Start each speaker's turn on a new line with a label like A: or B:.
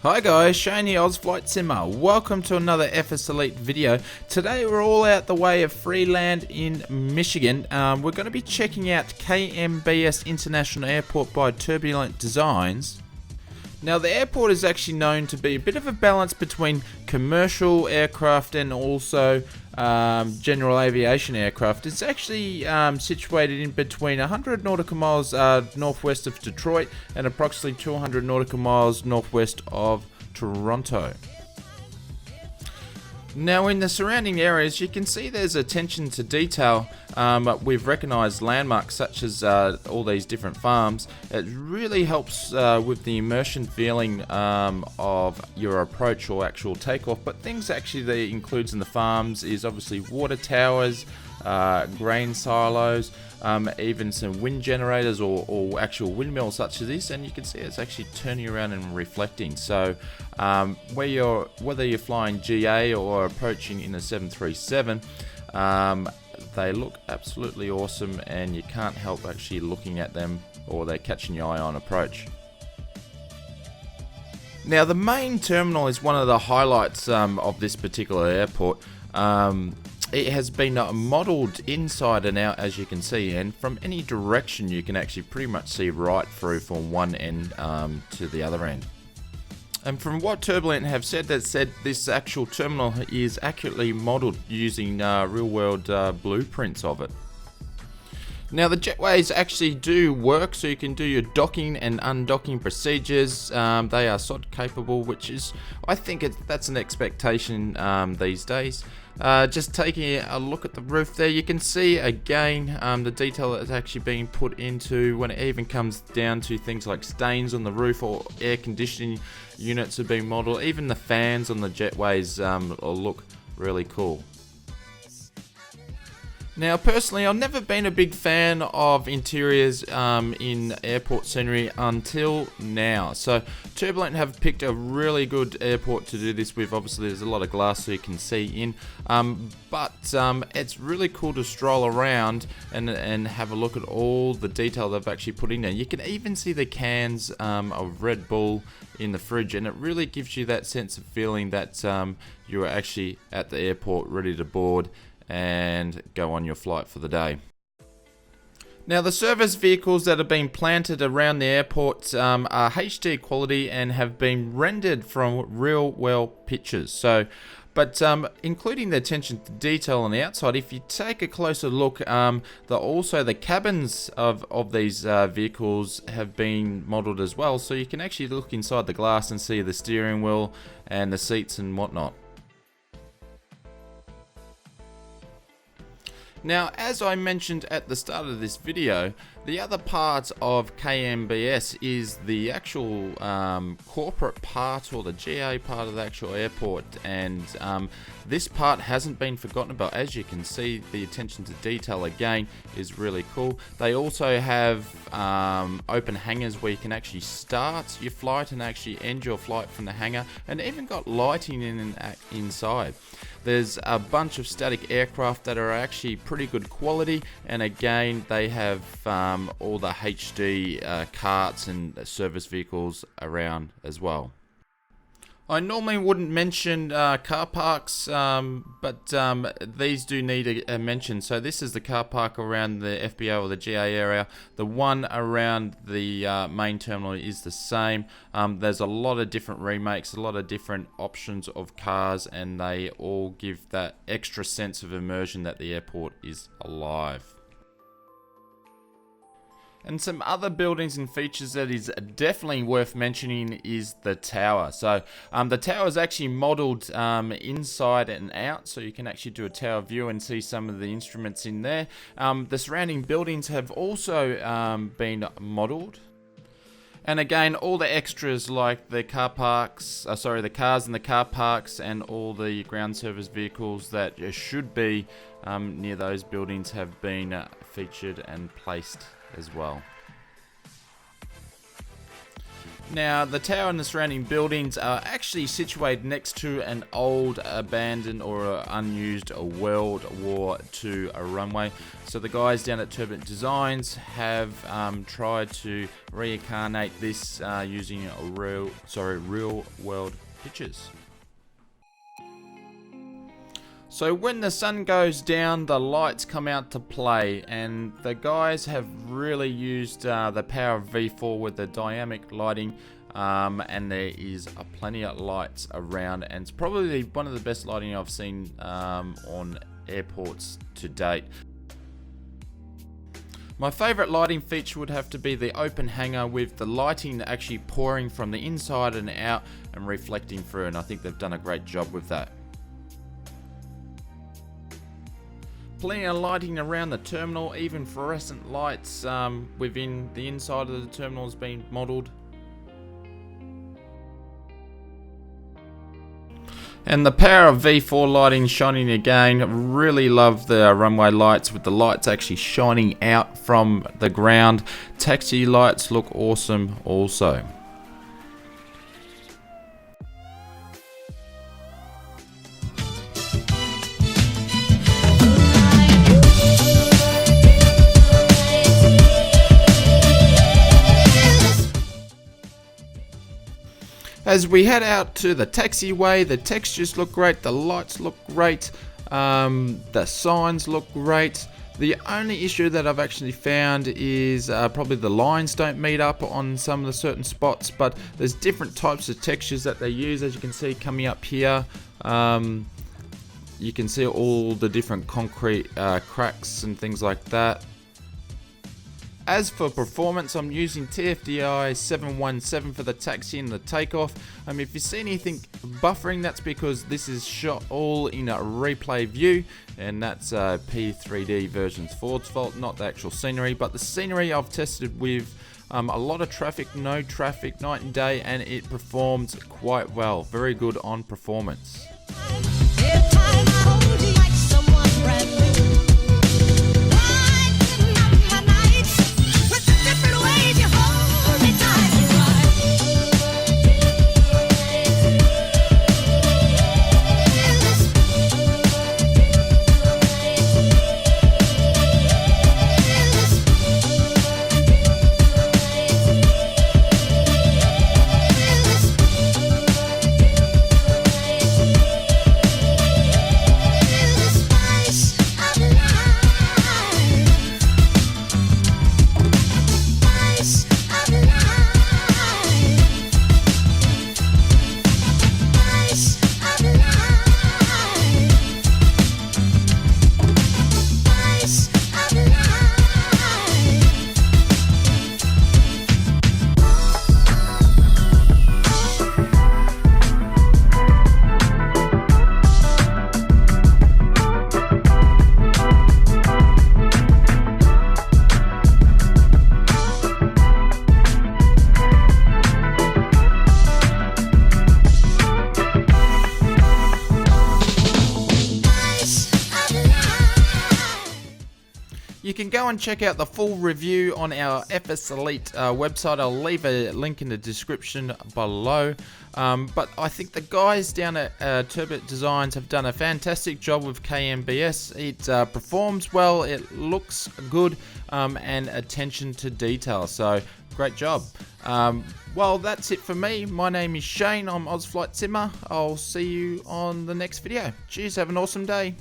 A: Hi guys, Shane here, Flight Simmer. Welcome to another FSElite video. Today we're all out the way of Freeland in Michigan. We're going to be checking out KMBS International Airport by Turbulent Designs. Now the airport is actually known to be a bit of a balance between commercial aircraft and also general aviation aircraft. It's actually situated in between 100 nautical miles northwest of Detroit and approximately 200 nautical miles northwest of Toronto. Now in the surrounding areas you can see there's attention to detail. We've recognised landmarks such as all these different farms. It really helps with the immersion feeling of your approach or actual takeoff, but things actually that it includes in the farms is obviously water towers, grain silos, even some wind generators or actual windmills such as this, and you can see it's actually turning around and reflecting. So whether you're flying GA or approaching in a 737, they look absolutely awesome and you can't help actually looking at them, or they're catching your eye on approach. Now the main terminal is one of the highlights of this particular airport. It has been modelled inside and out, as you can see, and from any direction you can actually pretty much see right through from one end to the other end. And from what Turbulent have said, this actual terminal is accurately modelled using real-world blueprints of it. Now the jetways actually do work, so you can do your docking and undocking procedures. They are SOD capable, which is, I think that's an expectation these days. Just taking a look at the roof there, you can see again the detail that's actually being put into when it even comes down to things like stains on the roof or air conditioning units are being modelled. Even the fans on the jetways look really cool. Now personally, I've never been a big fan of interiors in airport scenery until now. So Turbulent have picked a really good airport to do this with. Obviously there's a lot of glass so you can see in, but it's really cool to stroll around and have a look at all the detail they've actually put in there. You can even see the cans of Red Bull in the fridge, and it really gives you that sense of feeling that you are actually at the airport ready to board and go on your flight for the day. Now the service vehicles that have been planted around the airport are HD quality and have been rendered from real well pictures. But including the attention to detail on the outside, if you take a closer look, the cabins of these vehicles have been modelled as well, so you can actually look inside the glass and see the steering wheel and the seats and whatnot. Now, as I mentioned at the start of this video, the other part of KMBS is the actual corporate part, or the GA part of the actual airport, and this part hasn't been forgotten about. As you can see, the attention to detail again is really cool. They also have open hangars where you can actually start your flight and actually end your flight from the hangar, and even got lighting inside. There's a bunch of static aircraft that are actually pretty good quality, and again they have all the HD carts and service vehicles around as well. I normally wouldn't mention car parks, but these do need a mention. So this is the car park around the FBO or the GA area. The one around the main terminal is the same. There's a lot of different remakes, a lot of different options of cars, and they all give that extra sense of immersion that the airport is alive. And some other buildings and features that is definitely worth mentioning is the tower. So the tower is actually modelled inside and out, so you can actually do a tower view and see some of the instruments in there. The surrounding buildings have also been modelled. And again, all the extras like the car parks, the cars in the car parks and all the ground service vehicles that should be near those buildings have been featured and placed as well. Now, the tower and the surrounding buildings are actually situated next to an old, abandoned or unused World War II runway. So the guys down at Turbulent Designs have tried to reincarnate this using real world pictures. So when the sun goes down, the lights come out to play, and the guys have really used the power of V4 with the dynamic lighting, and there is plenty of lights around, and it's probably one of the best lighting I've seen on airports to date. My favourite lighting feature would have to be the open hangar, with the lighting actually pouring from the inside and out and reflecting through, and I think they've done a great job with that. Plenty of lighting around the terminal, even fluorescent lights within the inside of the terminal has been modelled. And the power of V4 lighting shining again. Really love the runway lights, with the lights actually shining out from the ground. Taxi lights look awesome also. As we head out to the taxiway, the textures look great, the lights look great, the signs look great. The only issue that I've actually found is probably the lines don't meet up on some of the certain spots, but there's different types of textures that they use, as you can see coming up here. You can see all the different concrete cracks and things like that. As for performance, I'm using TFDI 717 for the taxi and the takeoff. If you see anything buffering, that's because this is shot all in a replay view, and that's P3D version's Ford's fault, not the actual scenery. But the scenery I've tested with a lot of traffic, no traffic, night and day, and it performs quite well. Very good on performance. You can go and check out the full review on our FSElite website. I'll leave a link in the description below. But I think the guys down at Turbulent Designs have done a fantastic job with KMBS. It performs well, it looks good, and attention to detail. So great job. Well, that's it for me. My name is Shane. I'm OzFlightSimmer. I'll see you on the next video. Cheers, have an awesome day.